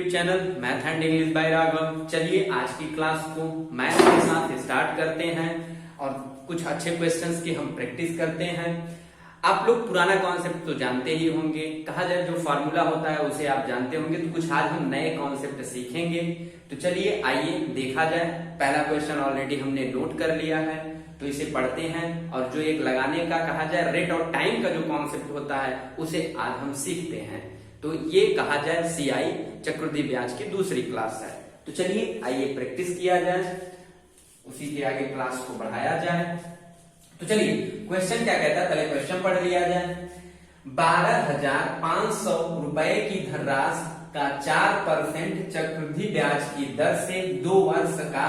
YouTube channel math and English by Raghav. चलिए आज की क्लास को मैथ के साथ स्टार्ट करते हैं और कुछ अच्छे क्वेश्चंस की हम प्रैक्टिस करते हैं। आप लोग पुराना कॉन्सेप्ट तो जानते ही होंगे, कहा जाए जो फॉर्मूला होता है उसे आप जानते होंगे, तो कुछ आज हम नए कॉन्सेप्ट सीखेंगे। तो चलिए आइए देखा जाए। पहला क्वेश्चन ऑलरेडी हमने नोट कर लिया है, तो इसे पढ़ते हैं और जो एक लगाने का कहा जाए रेट और टाइम का जो कॉन्सेप्ट होता है उसे आज हम सीखते हैं। तो ये कहा जाए सीआई चक्रवृद्धि ब्याज की दूसरी क्लास है। तो चलिए आइए प्रैक्टिस किया जाए, उसी के आगे क्लास को बढ़ाया जाए। तो चलिए क्वेश्चन क्या कहता है, पहले क्वेश्चन पढ़ लिया जाए। 12,500 रुपए की धनराशि का 4% चक्रवृद्धि ब्याज की दर से 2 वर्ष का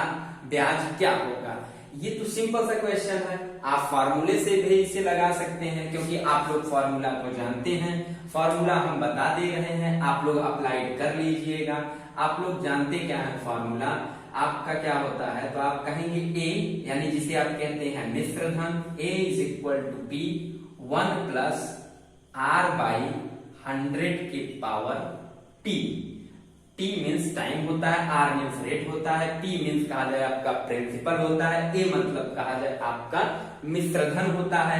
ब्याज क्या होगा। ये तो सिंपल सा क्वेश्चन है, आप फार्मूले से भी इसे लगा सकते हैं क्योंकि आप लोग फार्मूला को जानते हैं। फार्मूला हम बता दे रहे हैं, आप लोग अप्लाइड कर लीजिएगा। आप लोग जानते क्या है फार्मूला, आपका क्या होता है, तो आप कहेंगे ए यानी जिसे आप कहते हैं मिश्र धन, A is equal to P 1 plus R by 100 की power T. T means time होता है, आर मीन्स रेट होता है, पी मीन्स कहा जाए आपका प्रिंसिपल होता है, ए मतलब कहा जाए आपका मिश्र धन होता है।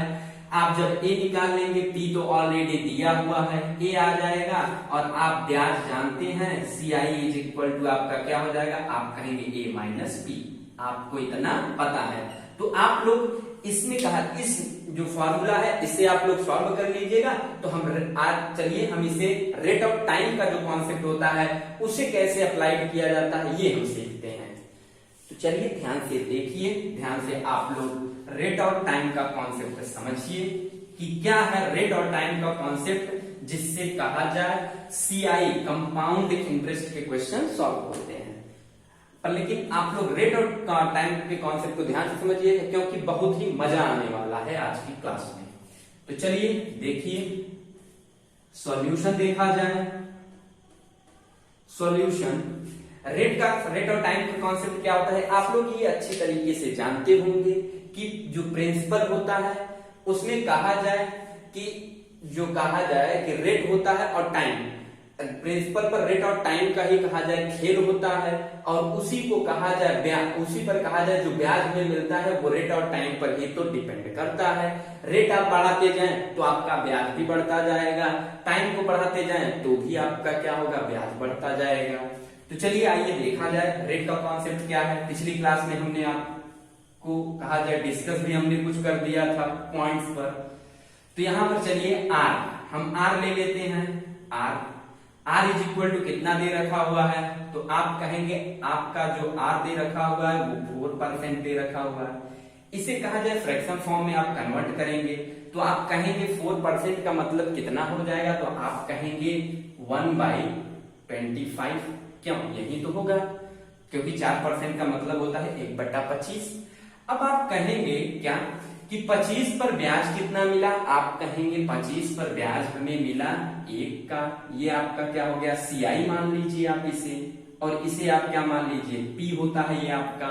आप जब ए निकाल लेंगे, पी तो ऑलरेडी दिया हुआ है, ए आ जाएगा और आप ब्याज जानते हैं सी आई इज इक्वल टू आपका क्या हो जाएगा, आप कहेंगे ए माइनस पी, आपको इतना पता है। तो आप लोग इसमें कहा इस जो फॉर्मूला है इसे आप लोग सॉल्व कर लीजिएगा। तो हम आज चलिए हम इसे रेट ऑफ टाइम का जो कॉन्सेप्ट होता है उसे कैसे अप्लाइड किया जाता है ये हम सीखते हैं। तो चलिए ध्यान से देखिए, ध्यान से आप लोग रेट ऑफ टाइम का कॉन्सेप्ट समझिए कि क्या है रेट ऑफ टाइम का कॉन्सेप्ट, जिससे कहा जाए सीआई कंपाउंड इंटरेस्ट के क्वेश्चन सॉल्व होते हैं। पर लेकिन आप लोग रेट ऑफ टाइम के कॉन्सेप्ट को ध्यान से समझिए क्योंकि बहुत ही मजा आने वाला है आज की क्लास में। तो चलिए देखिए सॉल्यूशन देखा जाए। सॉल्यूशन रेट ऑफ टाइम का कॉन्सेप्ट क्या होता है, आप लोग ये अच्छी तरीके से जानते होंगे कि जो प्रिंसिपल होता है उसमें कहा जाए कि जो कहा जाए कि रेट होता है और टाइम, प्रिंसिपल पर रेट और टाइम का ही कहा जाए खेल होता है और उसी को कहा जाए ब्याज, उसी पर कहा जाए जो ब्याज में मिलता है वो रेट और टाइम पर ही तो डिपेंड करता है। रेट आप बढ़ाते जाएं तो आपका ब्याज भी बढ़ता जाएगा, टाइम को बढ़ाते जाएं तो भी आपका क्या होगा, ब्याज बढ़ता जाएगा। तो चलिए आइए देखा जाए रेट का कॉन्सेप्ट क्या है। पिछली क्लास में हमने आपको कहा जाए डिस्कस भी हमने कुछ कर दिया था पॉइंट्स पर। तो यहां पर चलिए आर, हम आर ले लेते हैं। आर इज इक्वल टू कितना दे रखा हुआ है, तो आप कहेंगे आपका जो आर दे रखा हुआ है वो 4% दे रखा हुआ है। इसे कहा जाए फ्रैक्शन फॉर्म में आप कन्वर्ट करेंगे तो आप कहेंगे 4% का मतलब कितना हो जाएगा, तो आप कहेंगे 1/25। क्यों, यही तो होगा क्योंकि 4% का मतलब होता है 1/25। अब आप कहेंगे क्या कि 25 पर ब्याज कितना मिला, आप कहेंगे 25 पर ब्याज हमें मिला 1 का। ये आपका क्या हो गया, सीआई मान लीजिए आप इसे, और इसे आप क्या मान लीजिए, पी होता है ये आपका।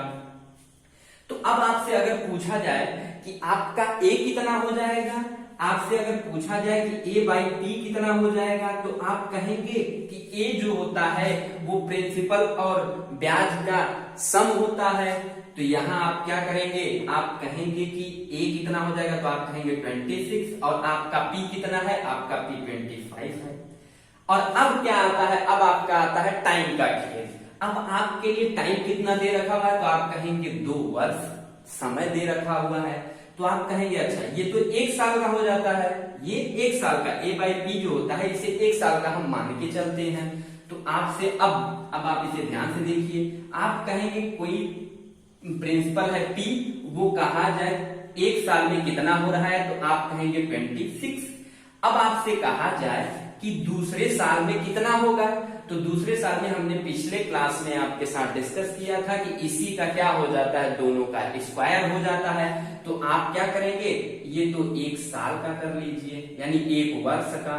तो अब आपसे अगर पूछा जाए कि आपका ए कितना हो जाएगा, आपसे अगर पूछा जाए कि ए बाई पी कितना हो जाएगा, तो आप कहेंगे कि ए जो होता है वो प्रिंसिपल और ब्याज का सम होता है। तो यहाँ आप क्या करेंगे, आप कहेंगे कि ए कितना हो जाएगा, तो आप कहेंगे 26 और आपका पी कितना है, आपका पी 25 है। और अब क्या आता है, अब आपका आता है टाइम का खेल। अब आपके लिए टाइम कितना दे रखा हुआ है, तो आप कहेंगे 2 वर्ष समय दे रखा हुआ है। तो आप कहेंगे अच्छा ये तो 1 साल का हो जाता है, ये 1 साल का ए बाई पी जो होता है इसे 1 साल का हम मान के चलते हैं। तो आपसे अब आप इसे ध्यान से देखिए, आप कहेंगे कोई प्रिंसिपल है पी, वो कहा जाए 1 साल में कितना हो रहा है, तो आप कहेंगे 26। अब आपसे कहा जाए कि दूसरे साल में कितना होगा, तो दूसरे साल में हमने पिछले क्लास में आपके साथ डिस्कस किया था कि इसी का क्या हो जाता है, दोनों का स्क्वायर हो जाता है। तो आप क्या करेंगे, ये तो 1 साल का कर लीजिए यानी 1 वर्ष का।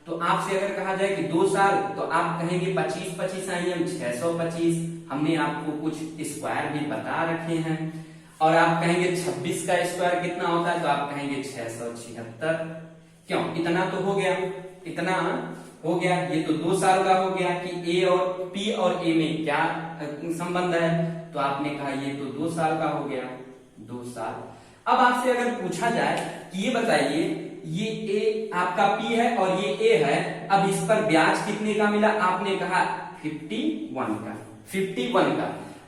तो आपसे अगर कहा जाए कि 2 साल, तो आप कहेंगे 25 आई एम 625, हमने आपको कुछ स्क्वायर भी बता रखे हैं। और आप कहेंगे 26 का स्क्वायर कितना होता है, तो आप कहेंगे 676। क्यों, इतना तो हो गया, इतना हो गया। ये तो 2 साल का हो गया कि ए और पी और ए में क्या संबंध है, तो आपने कहा ये तो 2 साल का हो गया, 2 साल। अब आपसे अगर पूछा जाए कि ये बताइए, ये ए आपका पी है और ये ए है, अब इस पर ब्याज कितने का मिला, आपने कहा 51 का।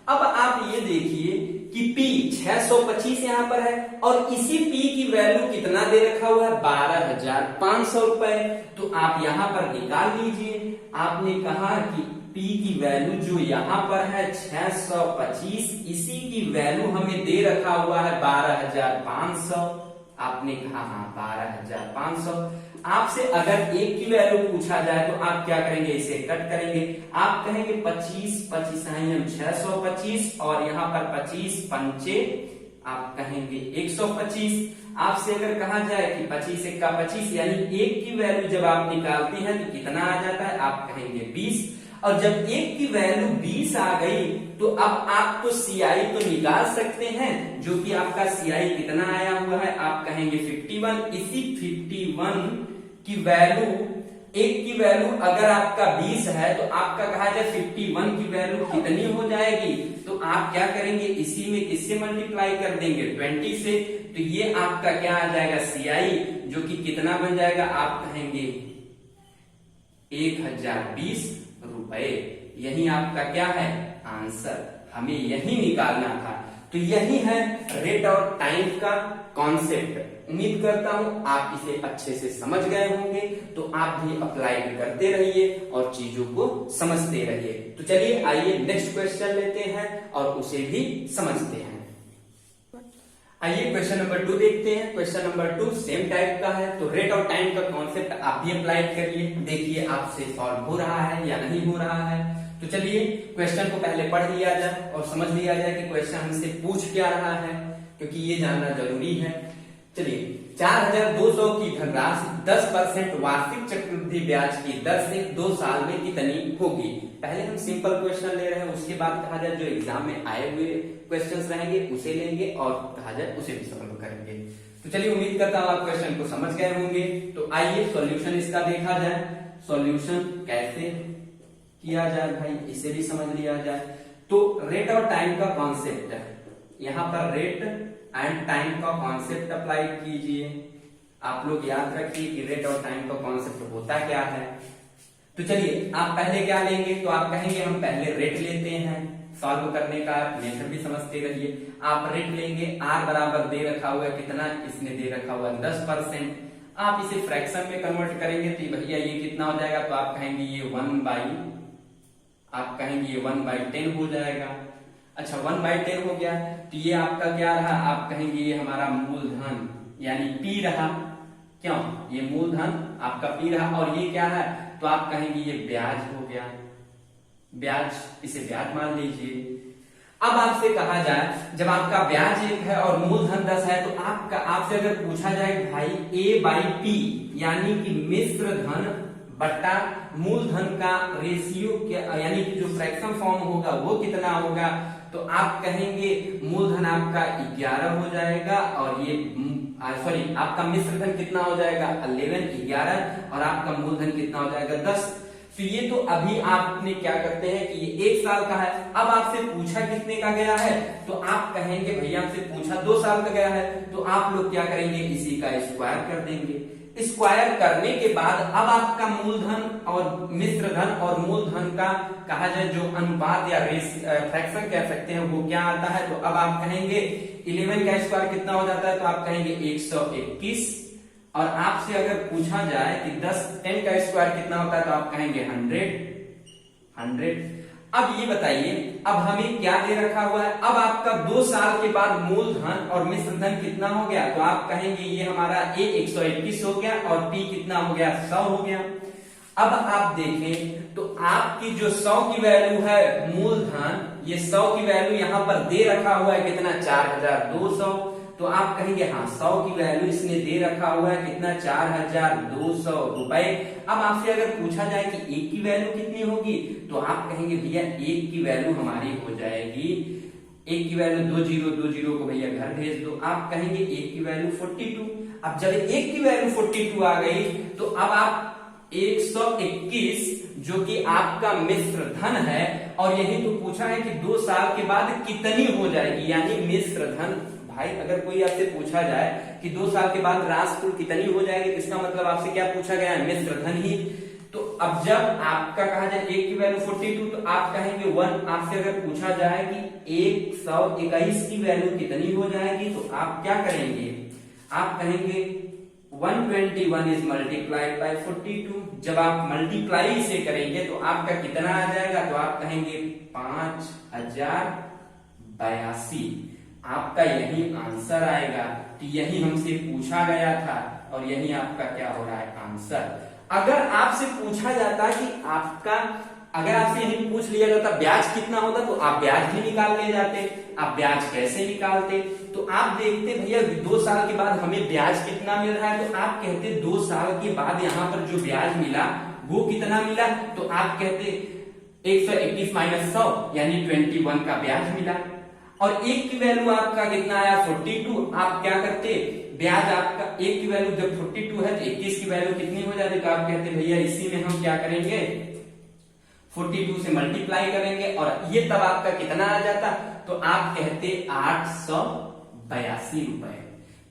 अब आप ये देखिए कि P 625 यहां पर है और इसी P की वैल्यू कितना दे रखा हुआ है, 12,500 रुपए। तो आप यहां पर निकाल लीजिए। आपने कहा कि P की वैल्यू जो यहां पर है 625, इसी की वैल्यू हमें दे रखा हुआ है 12,500। आपने कहा हाँ 12,500। आपसे अगर एक की वैल्यू पूछा जाए तो आप क्या करेंगे, इसे कट करेंगे। आप कहेंगे 25 625 और यहाँ पर 25 पंचे आप कहेंगे 125। आपसे अगर कहा जाए कि 25 1 का 25 यानी एक की वैल्यू जब आप निकालते हैं तो कितना आ जाता है, आप कहेंगे 20। और जब एक की वैल्यू 20 आ गई तो अब आप तो सीआई तो निकाल सकते हैं, जो कि आपका सीआई कितना आया हुआ है, आप कहेंगे 51। इसी 51 की वैल्यू, एक की वैल्यू अगर आपका 20 है तो आपका कहा जाए 51 की वैल्यू कितनी हो जाएगी, तो आप क्या करेंगे, इसी में किससे मल्टीप्लाई कर देंगे, 20 से। तो ये आपका क्या आ जाएगा, सीआई, जो कि कितना बन जाएगा, आप कहेंगे 1020 रुपए। यही आपका क्या है आंसर, हमें यही निकालना था। तो यही है रेट और टाइम का कॉन्सेप्ट। उम्मीद करता हूं आप इसे अच्छे से समझ गए होंगे, तो आप भी अप्लाई करते रहिए और चीजों को समझते रहिए। तो चलिए आइए नेक्स्ट क्वेश्चन लेते हैं और उसे भी समझते हैं। आइए क्वेश्चन नंबर 2 देखते हैं। क्वेश्चन नंबर 2 सेम टाइप का है, तो रेट और टाइम का कॉन्सेप्ट आप भी अप्लाई करिए, देखिए आपसे सॉल्व हो रहा है या नहीं हो रहा है। तो चलिए क्वेश्चन को पहले पढ़ लिया जाए और समझ लिया जाए कि क्वेश्चन हमसे पूछ क्या रहा है, क्योंकि ये जानना जरूरी है। चलिए 4,200 की धनराशि 10% वार्षिक चक्रवृद्धि ब्याज की दर से 2 साल में कितनी होगी। पहले हम सिंपल क्वेश्चन ले रहे हैं, उसके बाद कहा जाए जो एग्जाम में आए हुए क्वेश्चंस रहेंगे उसे लेंगे और कहा जाए उसे भी सॉल्व करेंगे। तो चलिए उम्मीद करता हूं आप क्वेश्चन को समझ गए होंगे। तो आइए सॉल्यूशन इसका देखा जाए, सॉल्यूशन कैसे किया जाए भाई, इसे भी समझ लिया जाए। तो रेट और टाइम का कॉन्सेप्ट है, यहाँ पर रेट एंड टाइम का कॉन्सेप्ट अप्लाई कीजिए। आप लोग याद रखिए कि रेट और टाइम का कॉन्सेप्ट होता क्या है। तो चलिए आप पहले क्या लेंगे, तो आप कहेंगे हम पहले रेट लेते हैं, सॉल्व करने का मेथड भी समझते रहिए। आप रेट लेंगे, आर बराबर दे रखा हुआ है कितना, इसने दे रखा हुआ 10%। आप इसे फ्रैक्शन में कन्वर्ट करेंगे तो भैया ये कितना हो जाएगा, तो आप कहेंगे ये 1/10 हो जाएगा। अच्छा 1/10 हो गया, तो ये आपका क्या रहा, आप कहेंगे ये हमारा मूलधन यानी पी रहा। क्यों, ये मूलधन आपका पी रहा और ये क्या है, तो आप कहेंगे ये ब्याज हो गया, ब्याज, इसे ब्याज मान लीजिए। अब आपसे कहा जाए जब आपका ब्याज 1 है और मूलधन 10 है, तो आपसे अगर पूछा जाए भाई A/P यानी कि मिश्र धन बट्टा मूलधन का रेशियो क्या, यानी कि जो फ्रैक्शन फॉर्म होगा वो कितना होगा, तो आप कहेंगे मूलधन आपका 11 हो जाएगा और ये सॉरी आपका मिश्र धन कितना हो जाएगा 11 और आपका मूलधन कितना हो जाएगा 10। तो ये तो अभी आपने क्या करते हैं कि ये 1 साल का है। अब आपसे पूछा कितने का गया है, तो आप कहेंगे भैया हमसे पूछा 2 साल का गया है, तो आप लोग क्या करेंगे, इसी का स्क्वायर कर देंगे। स्क्वायर करने के बाद अब आपका मूलधन और मिश्र धन और मूलधन का कहा जाए जो अनुपात या फ्रैक्शन कह सकते हैं वो क्या आता है, तो अब आप कहेंगे 11 का स्क्वायर कितना हो जाता है, तो आप कहेंगे 121। और आपसे अगर पूछा जाए कि 10 का स्क्वायर कितना होता है, तो आप कहेंगे 100। अब ये बताइए अब हमें क्या दे रखा हुआ है, अब आपका 2 साल के बाद मूलधन और मिश्र धन कितना हो गया, तो आप कहेंगे ये हमारा A 121 हो गया और P कितना हो गया 100 हो गया। अब आप देखें तो आपकी जो 100 की वैल्यू है मूलधन, ये 100 की वैल्यू यहां पर दे रखा हुआ है कितना 4,200, तो आप कहेंगे हाँ 100 की वैल्यू इसने दे रखा हुआ है कितना 4,200 रुपए। अब आपसे अगर पूछा जाए कि एक की वैल्यू कितनी होगी, तो आप कहेंगे भैया एक की वैल्यू हमारी हो जाएगी, एक की वैल्यू 20 को भैया घर भेज दो, आप कहेंगे एक की वैल्यू 42। अब जब एक की वैल्यू 42 आ गई, तो अब आप 121 जो कि आपका मिश्र धन है, और यही तो पूछा है कि 2 साल के बाद कितनी हो जाएगी, यानी मिश्र धन। भाई अगर कोई आपसे पूछा जाए कि 2 साल के बाद राशि कितनी हो जाएगी, तो इसका मतलब आपसे क्या पूछा गया है, मिश्र धन ही। तो अब जब आपका कहा जाए एक की वैल्यू 42, तो आप कहेंगे 1। आपसे अगर पूछा जाए कि 121 की वैल्यू कितनी हो जाएगी, तो आप क्या करेंगे, आप कहेंगे 121 इज मल्टीप्लाइड बाय 42। जब आप मल्टीप्लाई से करेंगे तो आपका कितना आ जाएगा, तो आप कहेंगे 5082। आपका यही आंसर आएगा। तो यही हमसे पूछा गया था और यही आपका क्या हो रहा है, आंसर। अगर आपसे पूछा जाता कि आपका, अगर आपसे यही पूछ लिया जाता ब्याज कितना होता, तो आप ब्याज भी निकाल ले जाते। आप ब्याज कैसे निकालते, तो आप देखते भैया 2 साल के बाद हमें ब्याज कितना मिल रहा है, तो आप कहते 2 साल के बाद यहाँ पर जो ब्याज मिला वो कितना मिला, तो आप कहते 121 माइनस 100 यानी 21 का ब्याज मिला। और एक की वैल्यू आपका कितना आया, 42। आप क्या करते, ब्याज आपका एक की वैल्यू जब 42 है तो 21 की वैल्यू कितनी हो जाती, तो आप कहते भैया इसी में हम क्या करेंगे, 42 से मल्टीप्लाई करेंगे, और ये तब आपका कितना आ जाता, तो आप कहते 882 रुपए।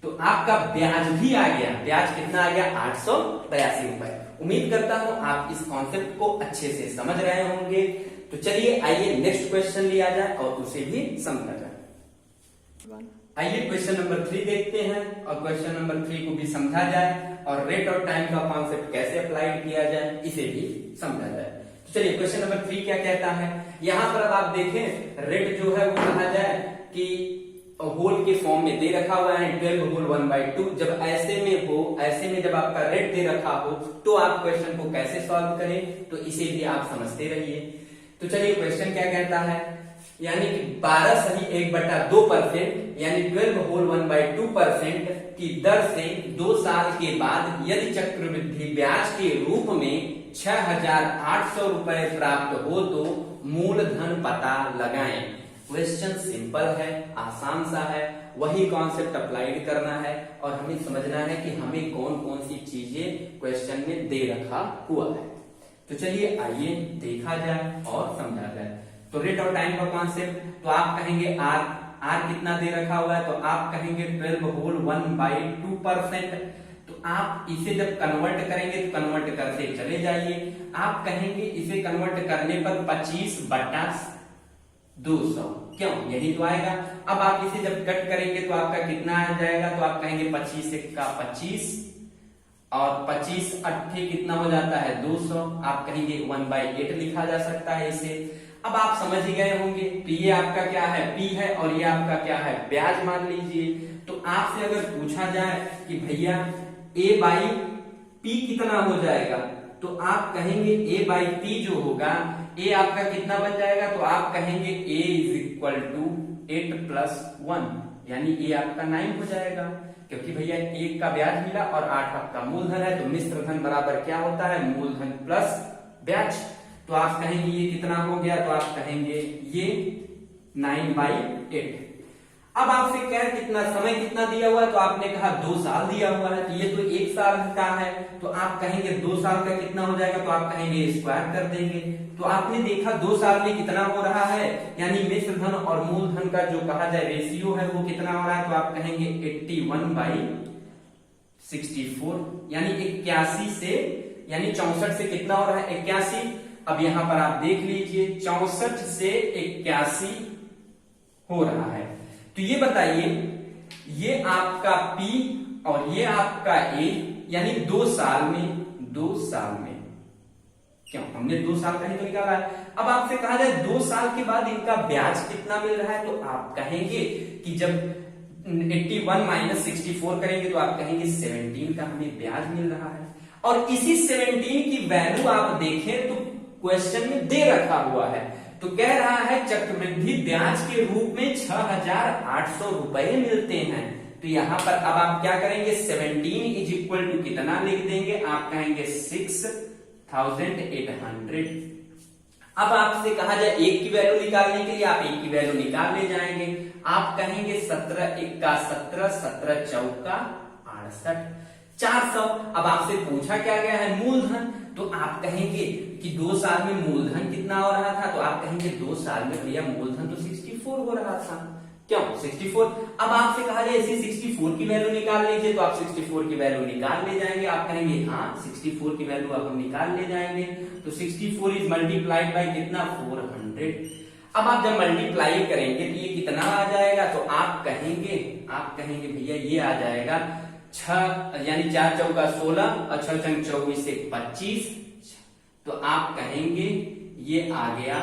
तो आपका ब्याज भी आ गया, ब्याज कितना आ गया, 882 रुपए। उम्मीद करता हूं आप इस कॉन्सेप्ट को अच्छे से समझ रहे होंगे। तो चलिए आइए नेक्स्ट क्वेश्चन लिया जाए और उसे भी समझा जाए। आइए क्वेश्चन नंबर 3 देखते हैं और क्वेश्चन नंबर 3 को भी समझा जाए और रेट और टाइम का कॉन्सेप्ट कैसे अप्लाइड किया जाए इसे भी समझा जाए। तो चलिए क्वेश्चन नंबर 3 क्या कहता है, यहां पर अब आप देखें रेट जो है वो कहा जाए कि होल के फॉर्म में दे रखा हुआ है 12 होल 1/2। जब ऐसे में हो, ऐसे में जब आपका रेट दे रखा हो तो आप क्वेश्चन को कैसे सॉल्व करें, तो इसे भी आप समझते रहिए। तो चलिए क्वेश्चन क्या कहता है, यानी कि 12.1/2% यानी 12 होल 1/2% की दर से 2 साल के बाद यदि चक्रवृद्धि ब्याज के रूप में 6,800 रुपए प्राप्त हो तो मूलधन पता लगाएं। क्वेश्चन सिंपल है, आसान सा है, वही कॉन्सेप्ट अप्लाइड करना है और हमें समझना है कि हमें कौन कौन सी चीजें क्वेश्चन में दे रखा हुआ है। तो चलिए आइए देखा जाए और समझा जाए। तो रेट और टाइम का कॉन्सेप्ट, तो आप कहेंगे आर कितना दे रखा हुआ है, तो आप कहेंगे 12 होल 1/2%। तो आप इसे जब कन्वर्ट करेंगे तो कन्वर्ट करते चले जाइए। आप कहेंगे इसे कन्वर्ट करने पर 25/200, क्यों, यही तो आएगा। अब आप इसे जब कट करेंगे तो आपका कितना आ जाएगा, तो आप कहेंगे 25 का 25 और 25 अट्ठे कितना हो जाता है 200। आप कहेंगे 1/8 लिखा जा सकता है इसे। अब आप समझ ही गए होंगे, तो ये आपका क्या है, पी है और ये आपका क्या है, ब्याज मान लीजिए। तो आपसे अगर पूछा जाए कि भैया ए बाई पी कितना हो जाएगा, तो आप कहेंगे ए बाई पी जो होगा, ए आपका कितना बन जाएगा, तो आप कहेंगे ए इज इक्वल टू 8 + 1 यानी ए आपका 9 हो जाएगा, क्योंकि भैया 1 का ब्याज मिला और 8 आपका मूलधन है। तो मिश्र धन बराबर क्या होता है, मूलधन प्लस ब्याज। तो आप कहेंगे ये कितना हो गया, तो आप कहेंगे ये 9/8। अब आपसे क्या कितना समय कितना दिया हुआ है, तो आपने कहा 2 साल दिया हुआ है, तो ये तो 1 साल का है। तो आप कहेंगे 2 साल का कितना हो जाएगा, तो आप कहेंगे स्क्वायर कर देंगे। तो आपने देखा 2 साल में कितना हो रहा है, यानी मिश्र धन और मूलधन का जो कहा जाए रेशियो है वो कितना हो रहा है, तो आप कहेंगे 81/64 यानी 81 से, यानी 64 से कितना हो रहा है 81। अब यहां पर आप देख लीजिए 64 से 81 हो रहा है। तो ये बताइए, ये आपका P और ये आपका A यानी 2 साल में, 2 साल में, क्यों हमने 2 साल का ही तो निकाला है। अब आपसे कहा जाए 2 साल के बाद इनका ब्याज कितना मिल रहा है, तो आप कहेंगे कि जब 81 माइनस 64 करेंगे तो आप कहेंगे 17 का हमें ब्याज मिल रहा है। और इसी 17 की वैल्यू आप देखें तो क्वेश्चन में दे रखा हुआ है, तो कह रहा है चक्रवृद्धि ब्याज के रूप में 6,800 रुपए मिलते हैं। तो यहां पर अब आप क्या करेंगे, 17 इज इक्वल टू कितना लिख देंगे, आप कहेंगे 6,800। अब आपसे कहा जाए 1 की वैल्यू निकालने के लिए, आप 1 की वैल्यू निकाल ले जाएंगे। आप कहेंगे 17 × 1 = 17, 17 × 4 = 68। 400। अब आपसे पूछा क्या गया है, मूलधन। तो आप कहेंगे कि 2 साल में मूलधन कितना हो रहा था, तो आप कहेंगे 2 साल में भैया मूलधन तो 64 हो रहा था। क्यों 64? अब आपसे कहा जाए इसी 64 की वैल्यू निकाल लीजिए, तो आप 64 की वैल्यू निकाल ले जाएंगे। आप कहेंगे हाँ 64 की वैल्यू अब हम निकाल ले जाएंगे। तो 64 इज मल्टीप्लाइड बाई कितना, 400। अब आप जब मल्टीप्लाई करेंगे तो ये कितना आ जाएगा, तो आप कहेंगे भैया ये आ जाएगा 6 यानी 4 चौका 16 और 6 चंग 24 से 25। तो आप कहेंगे ये आ गया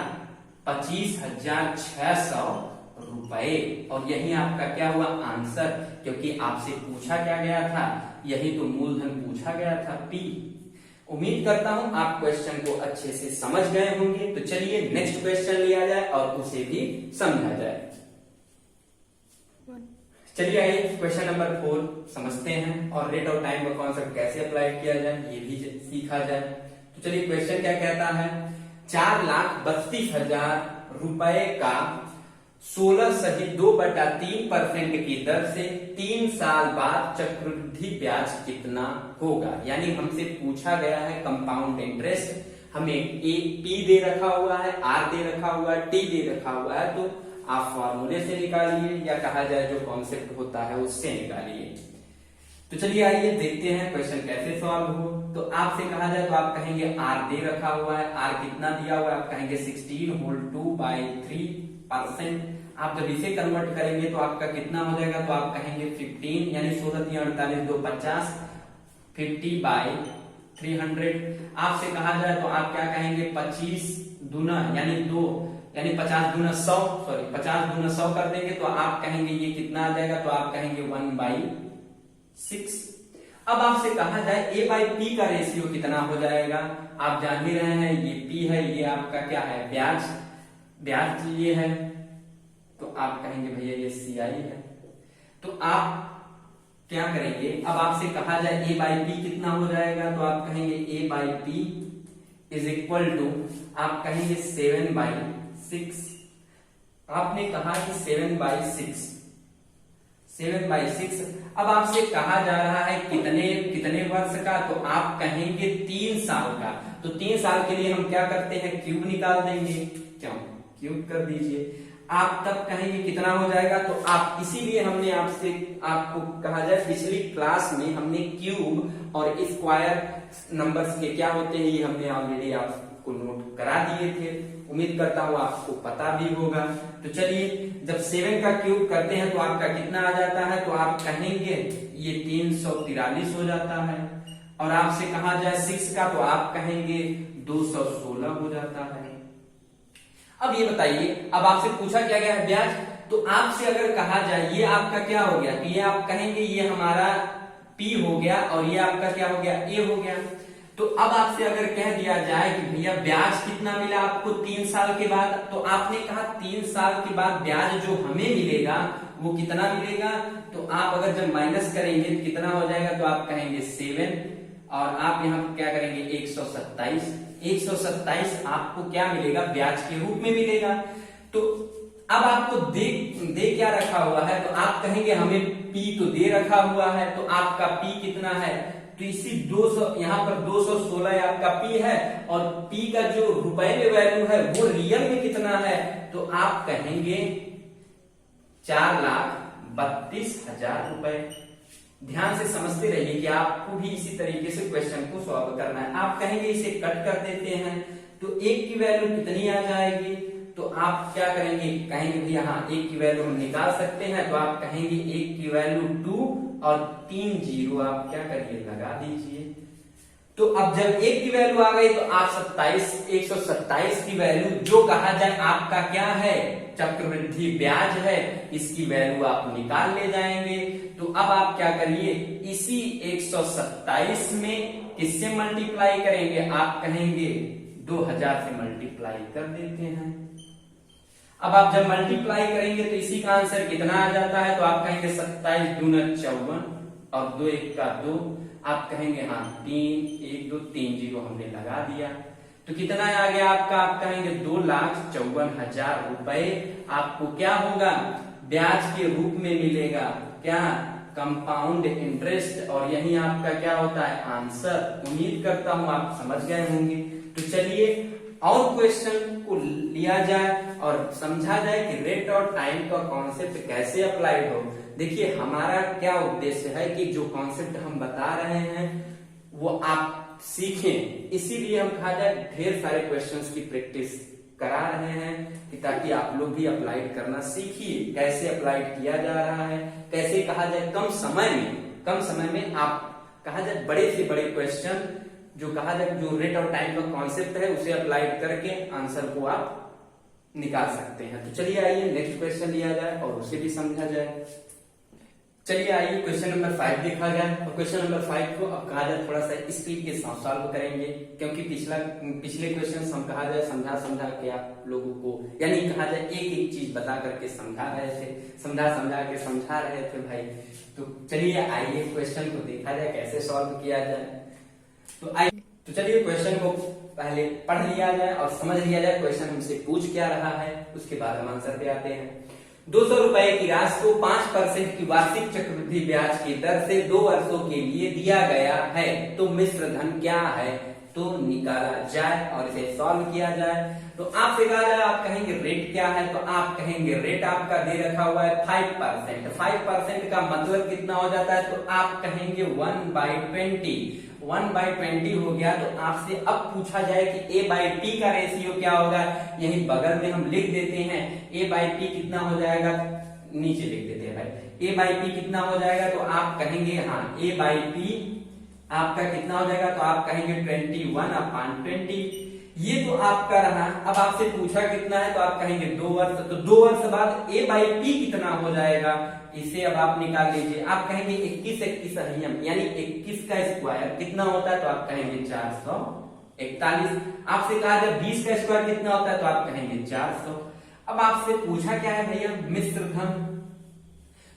25,600 रुपए। और यही आपका क्या हुआ, आंसर। क्योंकि आपसे पूछा क्या गया था, यही तो मूलधन पूछा गया था, पी। उम्मीद करता हूं आप क्वेश्चन को अच्छे से समझ गए होंगे। तो चलिए नेक्स्ट क्वेश्चन लिया जाए और उसे भी समझा जाए। चलिए आइए क्वेश्चन नंबर 4 समझते हैं और रेट ऑफ टाइम का कॉन्सेप्ट कैसे अप्लाई किया जाए ये भी सीखा जाए। तो चलिए क्वेश्चन क्या कहता है, 4,32,000 रुपए का 16 सहित 2/3% की दर से 3 साल बाद चक्रवृद्धि ब्याज कितना होगा। यानी हमसे पूछा गया है कंपाउंड इंटरेस्ट, हमें ए पी दे रखा हुआ है, आर दे रखा हुआ है, टी दे रखा हुआ है। तो आप फॉर्मूले से निकालिए या कहा जाए जो कॉन्सेप्ट होता है उससे निकालिए। तो चलिए आइए देखते हैं क्वेश्चन कैसे सॉल्व हो। तो आपसे कहा जाए तो आप कहेंगे आर दे रखा हुआ है, आर कितना दिया हुआ है, आप कहेंगे 16 होल 2/3%। आप जब इसे कन्वर्ट करेंगे तो आपका कितना हो जाएगा, तो आप कहेंगे 15 यानी 16 48 2 50 50/300। आपसे कहा जाए तो आप क्या कहेंगे 25 दूना यानी 2 यानी 50 दूना 100 सॉरी 50 दूना 100 कर देंगे तो आप कहेंगे ये कितना आ जाएगा, तो आप कहेंगे 1/6। अब आपसे कहा जाए ए बाई पी का रेशियो कितना हो जाएगा। आप जान ही रहे हैं ये पी है, ये आपका क्या है, ब्याज ये है। तो आप कहेंगे भैया ये सीआई है। तो आप क्या करेंगे, अब आपसे कहा जाए ए बाई पी कितना हो जाएगा, तो आप कहेंगे A by P is equal to आप कहेंगे 7/6। आपने कहा कि 7/6 अब आपसे कहा जा रहा है कितने वर्ष का, तो आप कहेंगे 3 साल का। तो 3 साल के लिए हम क्या करते हैं, क्यूब निकाल देंगे। क्यों, क्यूब कर दीजिए। आप तब कहेंगे कितना हो जाएगा, तो आप इसीलिए हमने आपको कहा जाए पिछली क्लास में हमने क्यूब और स्क्वायर नंबर्स के क्या होते हैं ये हमने ऑलरेडी आपको नोट करा दिए थे। उम्मीद करता हूं आपको पता भी होगा। तो चलिए जब 7 का क्यूब करते हैं तो आपका कितना आ जाता है, तो आप कहेंगे ये 343 हो जाता है। और आपसे कहा जाए 6 का, तो आप कहेंगे 216 हो जाता है। अब ये बताइए, अब आपसे पूछा क्या गया है, ब्याज। तो आपसे अगर कहा जाए ये आपका क्या हो गया, तो ये आप कहेंगे ये हमारा पी हो गया और ये आपका क्या हो गया, ए हो गया। तो अब आपसे अगर कह दिया जाए कि भैया ब्याज कितना मिला आपको 3 साल के बाद, तो आपने कहा 3 साल के बाद ब्याज जो हमें मिलेगा वो कितना मिलेगा। तो आप अगर जब माइनस करेंगे तो कितना हो जाएगा, तो आप कहेंगे 7 और आप यहाँ क्या करेंगे 127 आपको क्या मिलेगा, ब्याज के रूप में मिलेगा। तो अब आपको दे क्या रखा हुआ है, तो आप कहेंगे हमें पी तो दे रखा हुआ है, तो आपका पी कितना है, तो इसी 200 यहाँ पर 216 आपका पी है और पी का जो रुपए में वैल्यू है वो रियल में कितना है, तो आप कहेंगे 4,32,000 रुपए। ध्यान से समझते रहिए कि आपको भी इसी तरीके से क्वेश्चन को सॉल्व करना है। आप कहेंगे इसे कट कर देते हैं तो 1 की वैल्यू कितनी आ जाएगी, तो आप क्या करेंगे, कहेंगे भैया हाँ 1 की वैल्यू हम निकाल सकते हैं। तो आप कहेंगे 1 की वैल्यू 2 और 3 जीरो आप क्या करिए लगा दीजिए। तो अब जब 1 की वैल्यू आ गई तो आप 127 की वैल्यू जो कहा जाए आपका क्या है, चक्रवृद्धि ब्याज है, इसकी वैल्यू आप निकाल ले जाएंगे। तो अब आप क्या करिए, इसी 127 में किससे मल्टीप्लाई करेंगे, आप कहेंगे 2000 से मल्टीप्लाई कर देते हैं। अब आप जब मल्टीप्लाई करेंगे तो इसी का आंसर कितना आ जाता है, तो आप कहेंगे 27 दूना 54 और 2 1 का 2, आप कहेंगे हाँ 3 1 2 3 जीरो हमने लगा दिया। तो कितना आ गया आपका, आप कहेंगे 2,54,000 रुपए आपको क्या होगा, ब्याज के रूप में मिलेगा। क्या, कंपाउंड इंटरेस्ट, और यही आपका क्या होता है आंसर। उम्मीद करता हूं आप समझ गए होंगे। तो चलिए और क्वेश्चन को लिया जाए और समझा जाए कि रेट और टाइम का कॉन्सेप्ट कैसे अप्लाइड हो। देखिए हमारा क्या उद्देश्य है कि जो कॉन्सेप्ट हम बता रहे हैं वो आप सीखें, इसीलिए हम कहा जाए ढेर सारे क्वेश्चंस की प्रैक्टिस करा रहे हैं कि ताकि आप लोग भी अप्लाइड करना सीखिए, कैसे अप्लाइड किया जा रहा है, कैसे कहा जाए कम समय में आप कहा जाए बड़े से बड़े क्वेश्चन जो कहा जाए जो रेट और टाइम का कॉन्सेप्ट है उसे अप्लाइड करके आंसर को आप निकाल सकते हैं। तो चलिए आइए नेक्स्ट क्वेश्चन लिया जाए और उसे भी समझा जाए। चलिए आइए क्वेश्चन नंबर 5 देखा जाए, और क्वेश्चन नंबर 5 को अब कहा जाए थोड़ा सा स्पीड के साथ सॉल्व करेंगे, क्योंकि पिछले क्वेश्चन हम कहा जाए समझा के आप लोगों को यानी कहा जाए एक एक चीज बता करके समझा रहे थे भाई। तो चलिए आइए क्वेश्चन को देखा जाए कैसे सॉल्व किया जाए। तो चलिए क्वेश्चन को पहले पढ़ लिया जाए और समझ लिया जाए क्वेश्चन हमसे पूछ क्या रहा है, उसके बाद हम आंसर पे आते हैं। 200 रुपए की राशि को 5% की वार्षिक चक्रवृद्धि ब्याज की दर से 2 वर्षों के लिए दिया गया है, तो मिश्र धन क्या है तो निकाला जाए और इसे सॉल्व किया जाए। तो आपसे कहा जाए आप कहेंगे रेट क्या है, तो आप कहेंगे रेट आपका दे रखा हुआ है 5%। 5% का मतलब कितना हो जाता है, तो आप कहेंगे 1/20। 1/20 हो गया। तो आपसे अब पूछा जाए कि A/T का रेशियो क्या होगा, यही बगल में हम लिख देते हैं। A/T कितना हो जाएगा, नीचे लिख देते हैं भाई। A/T कितना हो जाएगा, तो आप कहेंगे हाँ A/T आपका कितना हो जाएगा, तो आप कहेंगे 21/20। ये तो आपका रहा। अब आपसे पूछा कितना है, तो आप कहेंगे 2 वर्ष। तो 2 वर्ष बाद A/T कितना हो जाएगा, इसे अब आप निकाल लीजिए। आप कहेंगे 21 अहियम यानी 21 का स्क्वायर कितना होता है, तो आप कहेंगे 441। आपसे कहा जाए 20 का स्क्वायर कितना होता है, तो आप कहेंगे 400। अब आपसे पूछा क्या है भैया, मिश्र धन।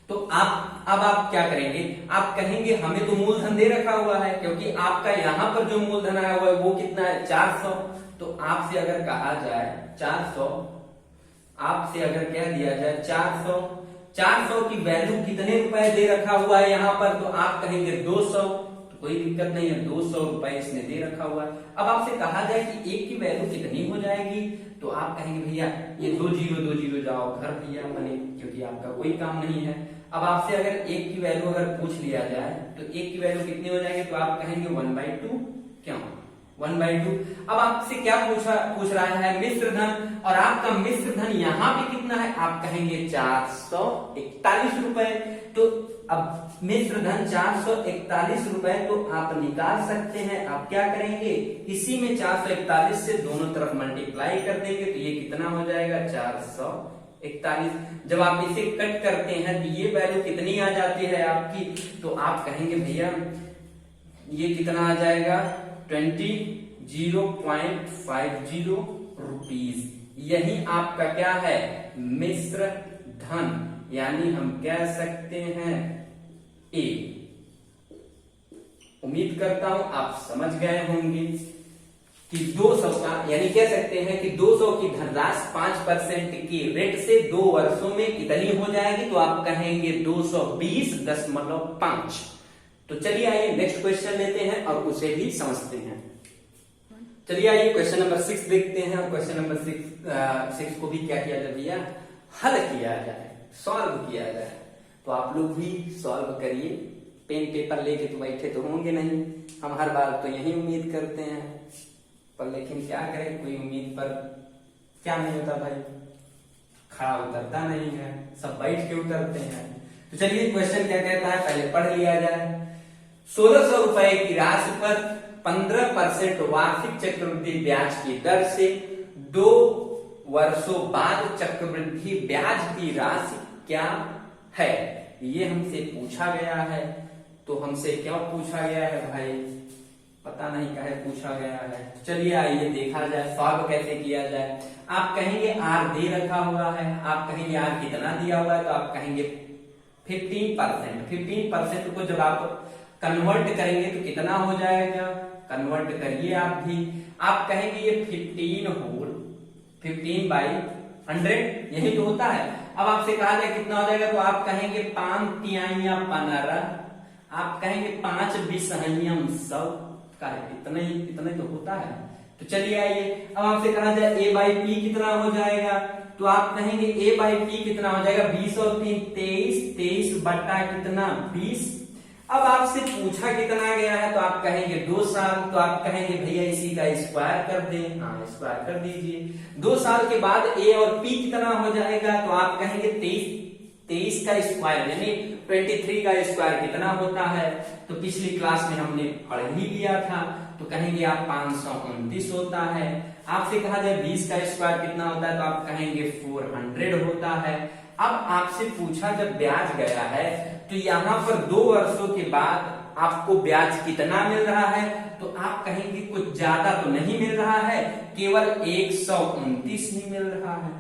तो अब आप क्या करेंगे, आप कहेंगे हमें तो मूलधन दे रखा हुआ है, क्योंकि आपका यहाँ पर जो मूलधन आया हुआ है वो कितना है 400। तो आपसे अगर कहा जाए 400, आपसे अगर कह दिया जाए 400 की वैल्यू कितने रुपए दे रखा हुआ है यहाँ पर, तो आप कहेंगे 200। तो कोई दिक्कत नहीं है, 200 रुपए इसने दे रखा हुआ है। अब आपसे कहा जाए कि एक की वैल्यू कितनी हो जाएगी, तो आप कहेंगे भैया ये 2 जीरो जाओ घर भैया बने, क्योंकि आपका कोई काम नहीं है। अब आपसे अगर एक की वैल्यू अगर पूछ लिया जाए तो एक की वैल्यू कितनी हो जाएगी, तो आप कहेंगे 1/2। क्यों 1/2? अब आपसे क्या पूछ रहा है मिश्र धन, और आपका मिश्र धन यहाँ पे कितना है, आप कहेंगे 441 रुपए। तो अब मिश्र धन 441 रुपए तो आप निकाल सकते हैं। आप क्या करेंगे, इसी में 441 से दोनों तरफ मल्टीप्लाई कर देंगे, तो ये कितना हो जाएगा 441। जब आप इसे कट करते हैं तो ये वैल्यू कितनी आ जाती है आपकी, तो आप कहेंगे भैया ये कितना आ जाएगा 20.50 रुपीज। यही आपका क्या है मिश्र धन, यानी हम कह सकते हैं ए। उम्मीद करता हूं आप समझ गए होंगे कि 200 का यानी कह सकते हैं कि 200 की धनराशि 5% की रेट से 2 वर्षों में कितनी हो जाएगी, तो आप कहेंगे 220.5। तो चलिए आइए नेक्स्ट क्वेश्चन लेते हैं और उसे भी समझते हैं। चलिए आइए क्वेश्चन नंबर 6 देखते हैं, और क्वेश्चन नंबर 6 को भी क्या किया जाए भैया, हल किया जाए, सॉल्व किया जाए। तो आप लोग भी सॉल्व करिए, पेन पेपर लेके तो बैठे तो होंगे नहीं, हम हर बार तो यही उम्मीद करते हैं, पर लेकिन क्या करें, कोई उम्मीद पर क्या नहीं होता भाई, खड़ा उतरता नहीं है, सब बैठ के उतरते हैं। तो चलिए क्वेश्चन क्या कहता है पहले पढ़ लिया जाए। 1600 रुपए की राशि पर 15% वार्षिक चक्रवृद्धि ब्याज की दर से 2 वर्षों बाद चक्रवृद्धि ब्याज की राशि क्या है, ये हमसे पूछा गया है। तो हमसे क्यों पूछा गया है भाई, पता नहीं काहे पूछा गया है। चलिए आइए देखा जाए सॉल्व कैसे किया जाए। आप कहेंगे आर दे रखा हुआ है, आप कहेंगे आर कितना दिया हुआ है, तो आप कहेंगे 15%। 15% को जब आप कन्वर्ट करेंगे तो कितना हो जाएगा, कन्वर्ट करिए आप भी। आप कहेंगे ये 15/100 यही तो होता है। अब आपसे कहा जाए कितना हो जाएगा, तो आप कहेंगे 5 तिहाइयां 15, आप कहेंगे 5 बीसहियम 100 का है, इतना ही तो होता है। तो चलिए आइए, अब आपसे कहा जाए a बाई पी कितना हो जाएगा, तो आप कहेंगे a बाई पी कितना हो जाएगा, 20 और 3 23, 23 बटा कितना 20। अब आपसे पूछा कितना गया है, तो आप कहेंगे 2 साल, तो आप कहेंगे भैया इसी का स्क्वायर कर दें, हाँ स्क्वायर कर दीजिए। 2 साल के बाद a और p कितना हो जाएगा, तो आप कहेंगे 23 का स्क्वायर यानी 23 का स्क्वायर कितना होता है, तो पिछली क्लास में हमने पढ़ ही लिया था, तो कहेंगे आप 529 होता है। आपसे कहा जाए 20 का स्क्वायर कितना होता है, तो आप कहेंगे 400 होता है। अब आपसे पूछा जब ब्याज गया है, तो यहाँ पर 2 वर्षों के बाद आपको ब्याज कितना मिल रहा है, तो आप कहेंगे कुछ ज्यादा तो नहीं मिल रहा है, केवल 129 ही मिल रहा है।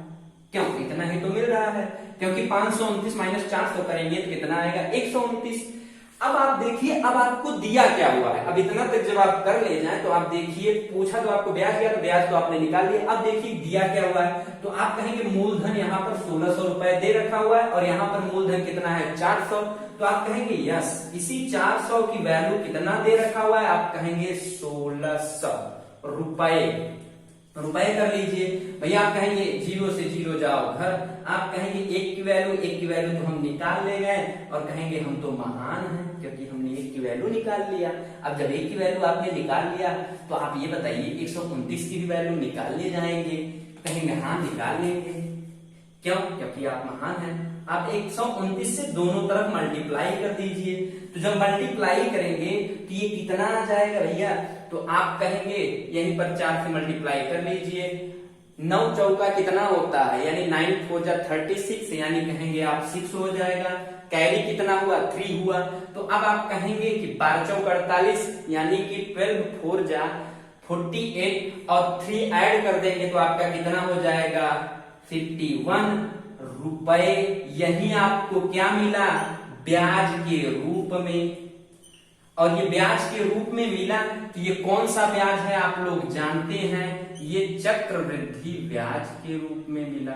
क्यों, इतना ही तो मिल रहा है, क्योंकि 529 माइनस 400 करेंगे तो कितना आएगा 129। अब आप देखिए, अब आपको दिया क्या हुआ है, अब इतना तक जब आप कर ले जाए तो आप देखिए, पूछा तो आपको ब्याज दिया, तो ब्याज तो आपने निकाल लिया। अब देखिए दिया क्या हुआ है, तो आप कहेंगे मूलधन यहाँ पर 1600 रुपए दे रखा हुआ है, और यहाँ पर मूलधन कितना है 400, तो आप कहेंगे यस, इसी 400 की वैल्यू कितना दे रखा हुआ है, आप कहेंगे 1600 रुपए कर लीजिए। भैया आप कहेंगे 0 से 0 जाओ घर, आप कहेंगे 1 की वैल्यू तो हम निकाल ले गए, और कहेंगे हम तो महान हैं क्योंकि हमने 1 की वैल्यू निकाल लिया। अब जब 1 की वैल्यू आपने निकाल लिया, तो आप ये बताइए 129 की भी वैल्यू निकाल ले जाएंगे, कहेंगे हाँ निकाल लेंगे। क्यों, क्योंकि आप महान हैं। आप 129 से दोनों तरफ मल्टीप्लाई कर दीजिए, तो जब मल्टीप्लाई करेंगे तो ये कितना आ जाएगा भैया, तो आप कहेंगे यहीं पर 4 से मल्टीप्लाई कर लीजिए, 9 चौका कितना होता है, यानी 9 4 जा 36, यानी कहेंगे आप 6 हो जाएगा। कैरी कितना हुआ 3 हुआ, तो अब आप कहेंगे कि 12 चौका 48, यानी कि 12 4 जा 48, और 3 ऐड कर देंगे तो आपका कितना हो जाएगा 51 रुपए। यही आपको क्या मिला, ब्याज के रूप में। और ये ब्याज के रूप में मिला, तो ये कौन सा ब्याज है आप लोग जानते हैं, ये चक्रवृद्धि ब्याज के रूप में मिला।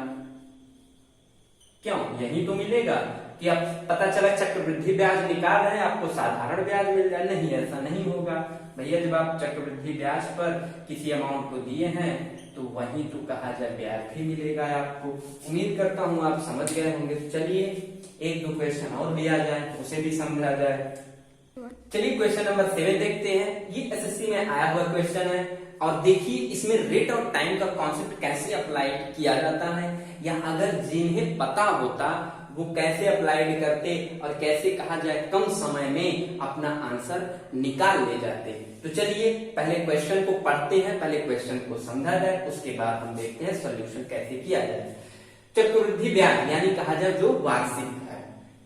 क्यों, यही तो मिलेगा कि अब पता चला चक्रवृद्धि ब्याज निकाल रहे हैं, आपको साधारण ब्याज मिल जाए, नहीं ऐसा नहीं होगा भैया। जब आप चक्रवृद्धि ब्याज पर किसी अमाउंट को दिए हैं, तो वहीं तो कहा जाए ब्याज भी मिलेगा आपको। उम्मीद करता हूं आप समझ गए होंगे। तो चलिए 1-2 क्वेश्चन और लिया जाए, उसे भी समझा जाए। चलिए क्वेश्चन नंबर 7 देखते हैं। ये एसएससी में आया हुआ क्वेश्चन है, और देखिए इसमें रेट और टाइम का कॉन्सेप्ट कैसे अप्लाइड किया जाता है, या अगर जिन्हें पता होता वो कैसे अप्लाइड करते, और कैसे कहा जाए कम समय में अपना आंसर निकाल ले जाते। तो चलिए पहले क्वेश्चन को पढ़ते हैं, पहले क्वेश्चन को समझा जाए, उसके बाद हम देखते हैं सॉल्यूशन कैसे किया जाए। चक्रवृद्धि ब्याज यानी कहा जाए जो वार्षिक है,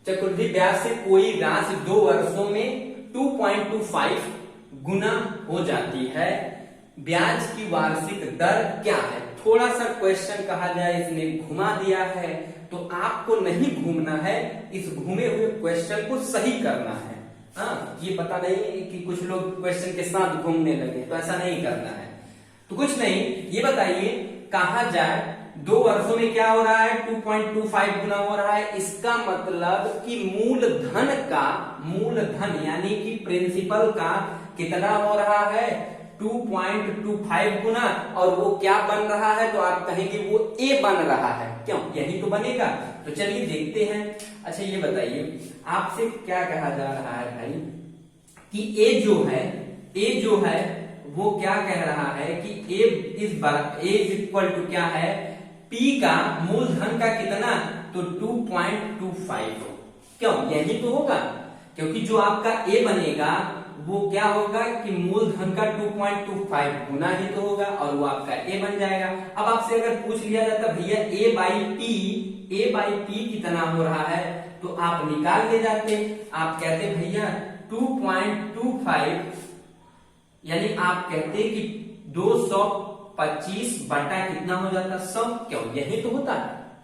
चक्रवृद्धि ब्याज से कोई राशि 2 वर्षों में 2.25 गुना हो जाती है। ब्याज की वार्षिक दर क्या है। थोड़ा सा क्वेश्चन कहा जाए इसने घुमा दिया है, तो आपको नहीं घूमना है, इस घूमे हुए क्वेश्चन को सही करना है। हाँ, ये पता नहीं कि कुछ लोग क्वेश्चन के साथ घूमने लगे, तो ऐसा नहीं करना है। तो कुछ नहीं, ये बताइए कहा जाए 2 वर्षों में क्या हो रहा है, 2.25 गुना हो रहा है। इसका मतलब कि मूलधन यानी कि प्रिंसिपल का कितना हो रहा है 2.25 गुना, और वो क्या बन रहा है, तो आप कहेंगे वो ए बन रहा है। क्यों, यही तो बनेगा। तो चलिए देखते हैं। अच्छा ये बताइए आपसे क्या कहा जा रहा है भाई, कि ए जो है वो क्या कह रहा है कि ए इज इक्वल टू क्या है, पी का मूलधन का कितना, तो 2.25। क्यों, यही तो होगा, क्योंकि जो आपका ए बनेगा वो क्या होगा कि मूलधन का 2.25 गुना ही तो होगा, और वो आपका ए बन जाएगा। अब आपसे अगर पूछ लिया जाता भैया ए बाई पी कितना हो रहा है, तो आप निकाल ले जाते, आप कहते भैया 2.25, यानी आप कहते कि 225 बटा कितना हो जाता 100। क्यों, यही तो होता,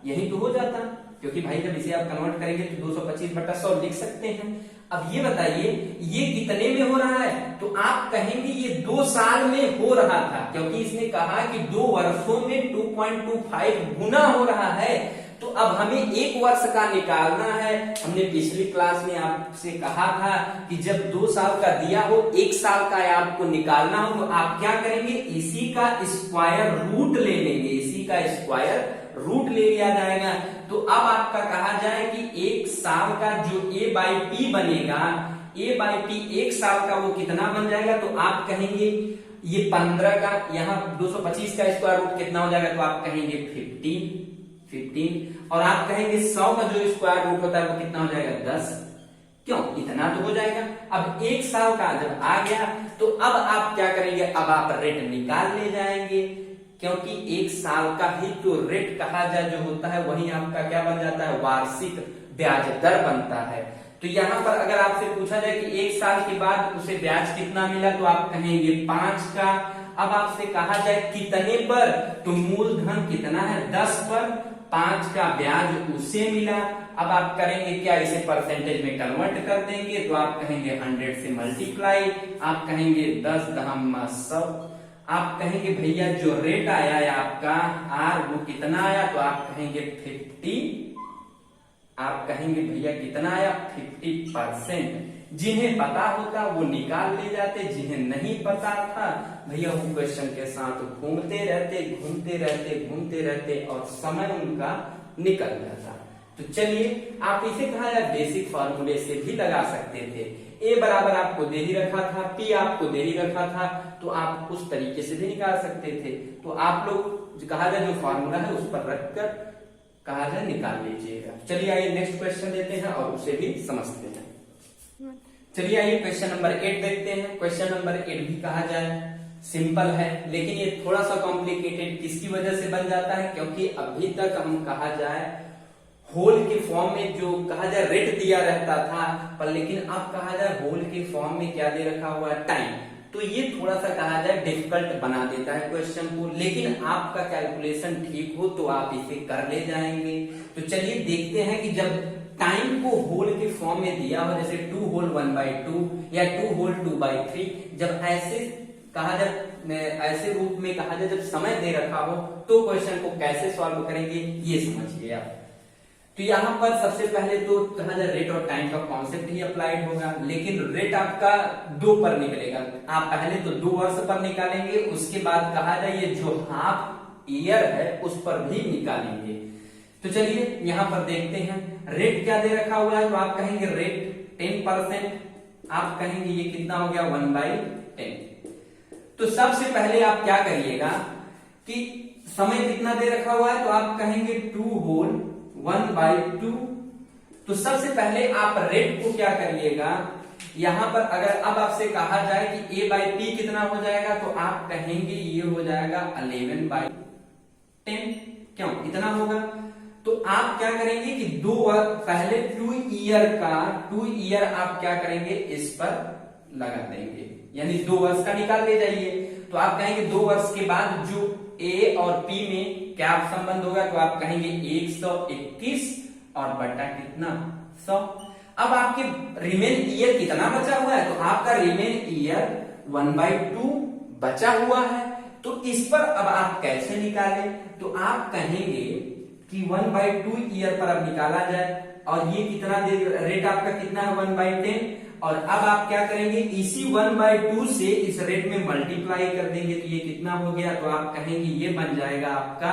यही तो हो जाता, क्योंकि भाई जब इसे आप कन्वर्ट करेंगे तो 225 बटा 100 लिख सकते हैं। अब ये बताइए ये कितने में हो रहा है, तो आप कहेंगे ये 2 साल में हो रहा था, क्योंकि इसने कहा कि 2 वर्षों में 2.25 गुना हो रहा है, तो अब हमें एक वर्ष का निकालना है। हमने पिछली क्लास में आपसे कहा था कि जब 2 साल का दिया हो, 1 साल का आपको निकालना हो, तो आप क्या करेंगे, इसी का स्क्वायर रूट ले लेंगे, इसी का स्क्वायर रूट ले लिया जाएगा। तो अब आपका कहा जाए कि 1 साल का जो a/p बनेगा, a/p 1 साल का वो कितना बन जाएगा, तो आप कहेंगे ये 15 का, यहाँ 225 का स्क्वायर रूट कितना हो जाएगा, तो आप कहेंगे 15, और आप कहेंगे 100 का जो स्क्वायर रूट होता है वो कितना हो जाएगा, 10। क्यों, इतना तो हो जाएगा। अब 1 साल का जब आ गया तो अब आप क्या करेंगे, अब आप रेट निकाल ले जाएंगे, क्योंकि 1 साल का ही तो रेट कहा जाए जो होता है, वही आपका क्या बन जाता है, वार्षिक ब्याज दर बनता है। तो यहाँ पर अगर आपसे पूछा जाए कि 1 साल के बाद उसे ब्याज कितना मिला, तो आप कहेंगे 5 का। अब आपसे कहा जाए कितने पर, तो मूलधन कितना है, 10 पर, 5 का ब्याज उसे मिला। अब आप करेंगे क्या, इसे परसेंटेज में कन्वर्ट कर देंगे, तो आप कहेंगे 100 से मल्टीप्लाई, आप कहेंगे 10 दहम 100, आप कहेंगे भैया जो रेट आया है आपका आर वो कितना आया, तो आप कहेंगे 50, आप कहेंगे भैया कितना आया, 50%। जिन्हें पता होता वो निकाल ले जाते, जिन्हें नहीं पता था भैया वो क्वेश्चन के साथ घूमते रहते और समय उनका निकल जाता। तो चलिए, आप इसे कहा जाए बेसिक फार्मूले से भी लगा सकते थे। ए बराबर आपको दे ही रखा था, पी आपको दे ही रखा था, तो आप उस तरीके से भी निकाल सकते थे। तो आप लोग कहा जाए जो फार्मूला है उस पर रखकर कहा जाए निकाल लीजिएगा। चलिए आइए नेक्स्ट क्वेश्चन देते हैं और उसे भी समझते हैं। चलिए आइए क्वेश्चन नंबर 8 देखते हैं। क्वेश्चन नंबर 8 भी कहा जाए सिंपल है, लेकिन ये थोड़ा सा कॉम्प्लिकेटेड किसकी वजह से बन जाता है, क्योंकि अभी तक हम कहा जाए होल के फॉर्म में जो कहा जाए रेट दिया रहता था, पर लेकिन अब कहा जाए होल के फॉर्म में क्या दे रखा हुआ है, टाइम। तो ये थोड़ा सा कहा जाए डिफिकल्ट बना देता है क्वेश्चन को, लेकिन आपका कैलकुलेशन ठीक हो तो आप इसे कर ले जाएंगे। तो चलिए देखते हैं कि जब टाइम को होल के फॉर्म में दिया हो, जैसे 2 होल 1/2 या 2 होल 2/3, जब ऐसे कहा जाए ऐसे रूप में कहा जाए जब समय दे रखा हो तो क्वेश्चन को कैसे सॉल्व करेंगे ये समझिए आप। तो यहाँ पर सबसे पहले तो कहा जाए रेट और टाइम का कॉन्सेप्ट ही अप्लाइड होगा, लेकिन रेट आपका 2 पर निकलेगा। आप पहले तो 2 वर्ष पर निकालेंगे, उसके बाद कहा जाए ये जो हाफ ईयर है उस पर भी निकालेंगे। तो चलिए यहाँ पर देखते हैं रेट क्या दे रखा हुआ है, तो आप कहेंगे रेट 10%, आप कहेंगे ये कितना हो गया 1/10। तो सबसे पहले आप क्या करिएगा कि समय कितना दे रखा हुआ है, तो आप कहेंगे 2 होल 1/2। तो सबसे पहले आप रेट को क्या करिएगा, यहां पर अगर अब आपसे कहा जाए कि a/p कितना हो जाएगा, तो आप कहेंगे ये हो जाएगा 11/10। क्यों इतना होगा, तो आप क्या करेंगे कि पहले 2 ईयर आप क्या करेंगे इस पर लगा देंगे, यानी 2 वर्ष का निकाल ले जाइए। तो आप कहेंगे 2 वर्ष के बाद जो ए और पी में क्या संबंध होगा, तो आप कहेंगे 121 और बटा कितना 100। अब आपके रिमेन ईयर कितना बचा हुआ है, तो आपका रिमेन ईयर 1/2 बचा हुआ है। तो इस पर अब आप कैसे निकालें, तो आप कहेंगे कि 1/2 ईयर पर अब निकाला जाए, और ये कितना रेट आपका कितना है 1/10, और अब आप क्या करेंगे इसी 1/2 से इस रेट में मल्टीप्लाई कर देंगे, तो ये कितना हो गया, तो आप कहेंगे ये बन जाएगा आपका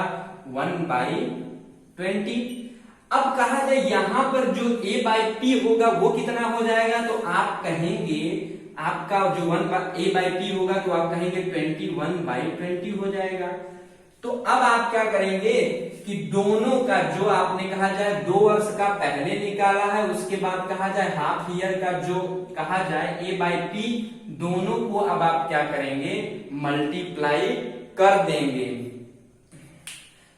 1/20। अब कहा जाए यहां पर जो a/p होगा वो कितना हो जाएगा, तो आप कहेंगे आपका जो a/p होगा तो आप कहेंगे 21/20 हो जाएगा। तो अब आप क्या करेंगे कि दोनों का जो आपने कहा जाए 2 वर्ष का पहले निकाला है, उसके बाद कहा जाए हाफ ईयर का जो कहा जाए a/p, दोनों को अब आप क्या करेंगे मल्टीप्लाई कर देंगे।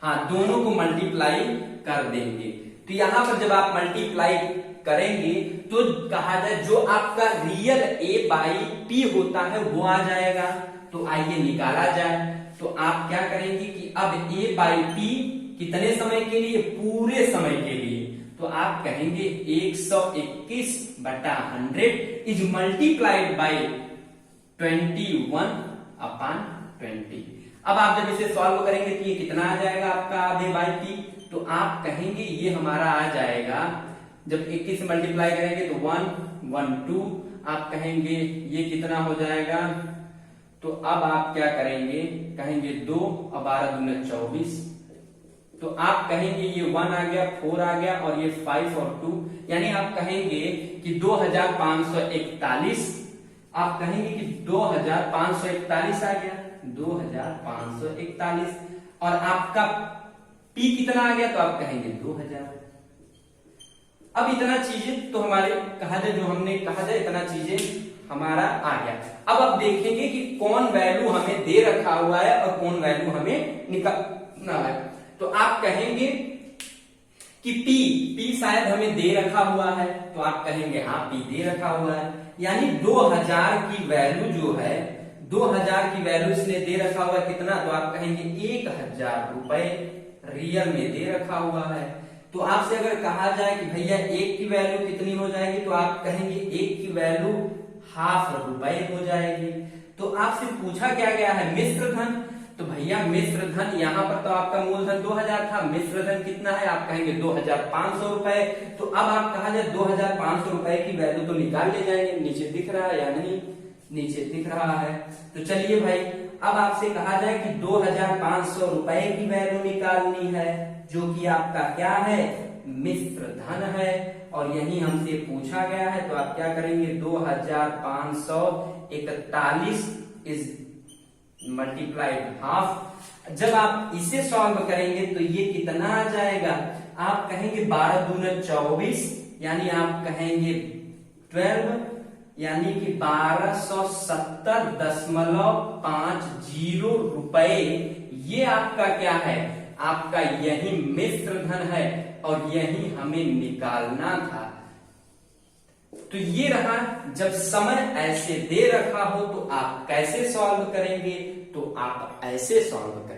हाँ, दोनों को मल्टीप्लाई कर देंगे। तो यहां पर जब आप मल्टीप्लाई करेंगे तो कहा जाए जो आपका रियल a/p होता है वो आ जाएगा। तो आइए निकाला जाए। तो आप क्या करेंगे कि अब a/p कितने समय के लिए, पूरे समय के लिए, तो आप कहेंगे 121/100 इज मल्टीप्लाइड बाय 21/20। अब आप जब इसे सॉल्व करेंगे तो ये कितना आ जाएगा आपका a/p, तो आप कहेंगे ये हमारा आ जाएगा, जब 21 से मल्टीप्लाई करेंगे तो 1 1 2, आप कहेंगे ये कितना हो जाएगा, तो अब आप क्या करेंगे, कहेंगे 2 और 12 दूनी 24, तो आप कहेंगे ये 1 आ गया, 4 आ गया और ये 5 और 2, यानी आप कहेंगे कि 2541, आप कहेंगे कि 2541 आ गया, 2541, और आपका पी कितना आ गया, तो आप कहेंगे 2000। अब इतना चीजें तो हमारे कहा जाए, जो हमने कहा जाए इतना चीजें हमारा आ गया। अब आप देखेंगे कि कौन वैल्यू हमें दे रखा हुआ है और कौन वैल्यू हमें निकालना है। तो आप कहेंगे कि पी शायद हमें दे रखा हुआ है, तो आप कहेंगे हाँ पी दे रखा हुआ है, यानी 2000 की वैल्यू जो है, 2000 की वैल्यू इसने दे रखा हुआ है कितना, तो आप कहेंगे 1000 रुपए रियल में दे रखा हुआ है। तो आपसे अगर कहा जाए कि भैया 1 की वैल्यू कितनी हो जाएगी, तो आप कहेंगे 1 की वैल्यू ₹0.5 हो जाएगी। तो आपसे पूछा क्या गया है, मिश्र धन, तो भैया मिश्र धन यहाँ पर तो आपका मूलधन 2000 था, मिश्र धन कितना है, आप कहेंगे 2500 रुपए। तो अब आप कहा जाए 2500 रुपए की वैल्यू तो निकाल ले जाएंगे, नीचे दिख रहा है या नहीं, नीचे दिख रहा है। तो चलिए भाई, अब आपसे कहा जाए कि 2500 रुपए की वैल्यू निकालनी है, जो कि आपका क्या है, मिश्र धन है, और यही हमसे पूछा गया है। तो आप क्या करेंगे, 2541 इज मल्टीप्लाइड हाफ। जब आप इसे सॉल्व करेंगे तो ये कितना आ जाएगा, आप कहेंगे 12 दूना 24, यानी आप कहेंगे 12, यानी कि 1270.50 रुपए, ये आपका क्या है, आपका यही मिश्र धन है और यही हमें निकालना था। तो ये रहा, जब समय ऐसे दे रखा हो तो आप कैसे सॉल्व करेंगे, तो आप ऐसे सॉल्व करेंगे।